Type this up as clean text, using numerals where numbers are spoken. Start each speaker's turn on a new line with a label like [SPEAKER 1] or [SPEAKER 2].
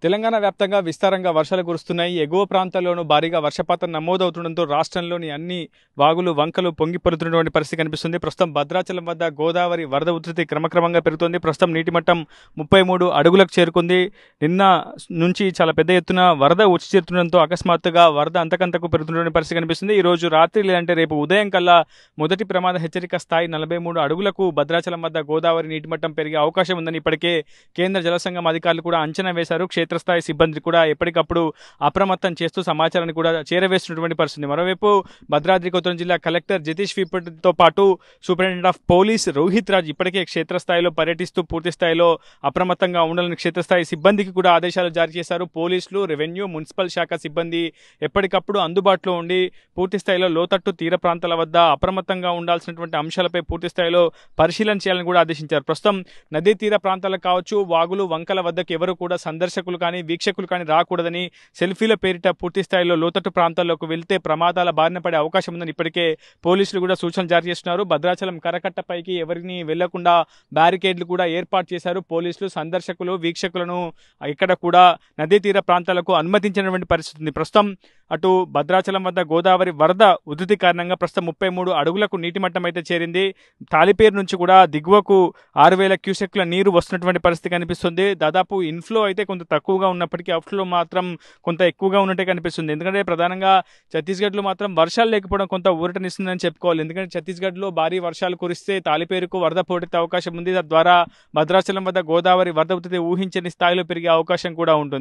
[SPEAKER 1] తెలంగాణ వ్యాప్తంగా విస్తారంగా వర్షాలు కురుస్తున్నాయి. ఎగువ ప్రాంతాల్లోనూ భారీగా వర్షపాతం నమోదవుతుండటంతో రాష్ట్రంలోని అన్ని వాగులు, వంకలు పొంగి పొర్లుతున్నటువంటి పరిస్థితి కనిపిస్తుంది. ప్రస్తుతం భద్రాచలం వద్ద గోదావరి వరద ఉధృతి క్రమక్రమంగా పెరుగుతోంది. ప్రస్తుతం నీటి మట్టం 33 అడుగులకు చేరుకుంది. నిన్న నుంచి చాలా పెద్ద ఎత్తున వరద వచ్చి చేరుతుండటంతో అకస్మాత్తుగా వరద అంతకంతకు పెరుగుతున్నటువంటి పరిస్థితి కనిపిస్తుంది. ఈ రోజు రాత్రి లేదంటే రేపు ఉదయం కల్లా మొదటి ప్రమాద హెచ్చరిక స్థాయి 43 అడుగులకు భద్రాచలం వద్ద గోదావరి నీటి మట్టం పెరిగే అవకాశం ఉందని ఇప్పటికే కేంద్ర జలసంఘం అధికారులు కూడా అంచనా వేశారు. క్షేత్రస్థాయి సిబ్బంది కూడా ఎప్పటికప్పుడు అప్రమత్తం చేస్తూ సమాచారాన్ని కూడా చేరవేస్తున్నటువంటి పరిస్థితి. మరోవైపు భద్రాద్రి కొత్తగూడెం జిల్లా కలెక్టర్ జతీష్ తో పాటు superintendent of police Rohit Raj ఇప్పటికే క్షేత్రస్థాయిలో పర్యటిస్తూ పూర్తి స్థాయిలో అప్రమత్తంగా ఉండాలని క్షేత్రస్థాయి సిబ్బందికి కూడా ఆదేశాలు జారీ చేశారు. పోలీసులు, రెవెన్యూ, మున్సిపల్ శాఖ సిబ్బంది ఎప్పటికప్పుడు అందుబాటులో ఉండి పూర్తి స్థాయిలో లోతట్టు తీర ప్రాంతాల వద్ద అప్రమత్తంగా ఉండాల్సినటువంటి అంశాలపై పూర్తి స్థాయిలో పరిశీలన చేయాలని కూడా ఆదేశించారు. ప్రస్తుతం నదీ తీర ప్రాంతాలకు కావచ్చు, వాగులు, వంకల వద్దకు ఎవరు కూడా సందర్శకులు కానీ వీక్షకులు కానీ రాకూడదని, సెల్ఫీల పేరిట పూర్తి స్థాయిలో లోతట్టు ప్రాంతాల్లోకి వెళ్తే ప్రమాదాల బారిన పడే అవకాశం ఉందని ఇప్పటికే పోలీసులు కూడా సూచనలు జారీ చేస్తున్నారు. భద్రాచలం కరకట్టపైకి ఎవరిని వెళ్లకుండా బ్యారికేడ్లు కూడా ఏర్పాటు చేశారు. పోలీసులు సందర్శకులు, వీక్షకులను ఇక్కడ కూడా నదీ తీర ప్రాంతాలకు అనుమతించినటువంటి పరిస్థితి ఉంది. ప్రస్తుతం అటు భద్రాచలం వద్ద గోదావరి వరద ఉధృతి కారణంగా ప్రస్తుతం 33 అడుగులకు నీటి మట్టం అయితే చేరింది. తాలిపేరు నుంచి కూడా దిగువకు 6000 క్యూసెక్ల నీరు వస్తున్నటువంటి పరిస్థితి కనిపిస్తుంది. దాదాపు ఇన్ఫ్లో అయితే కొంత తక్కువగా ఉన్నప్పటికీ అవుట్ఫ్లో మాత్రం కొంత ఎక్కువగా ఉన్నట్టే కనిపిస్తుంది. ఎందుకంటే ప్రధానంగా ఛత్తీస్గఢ్లో మాత్రం వర్షాలు లేకపోవడం కొంత ఊరటనిస్తుందని చెప్పుకోవాలి. ఎందుకంటే ఛత్తీస్గఢ్లో భారీ వర్షాలు కురిస్తే తాలిపేరుకు వరద పోటెత్తే అవకాశం ఉంది. తద్వారా భద్రాచలం వద్ద గోదావరి వరద ఉధృతి ఊహించని స్థాయిలో పెరిగే అవకాశం కూడా ఉంటుంది.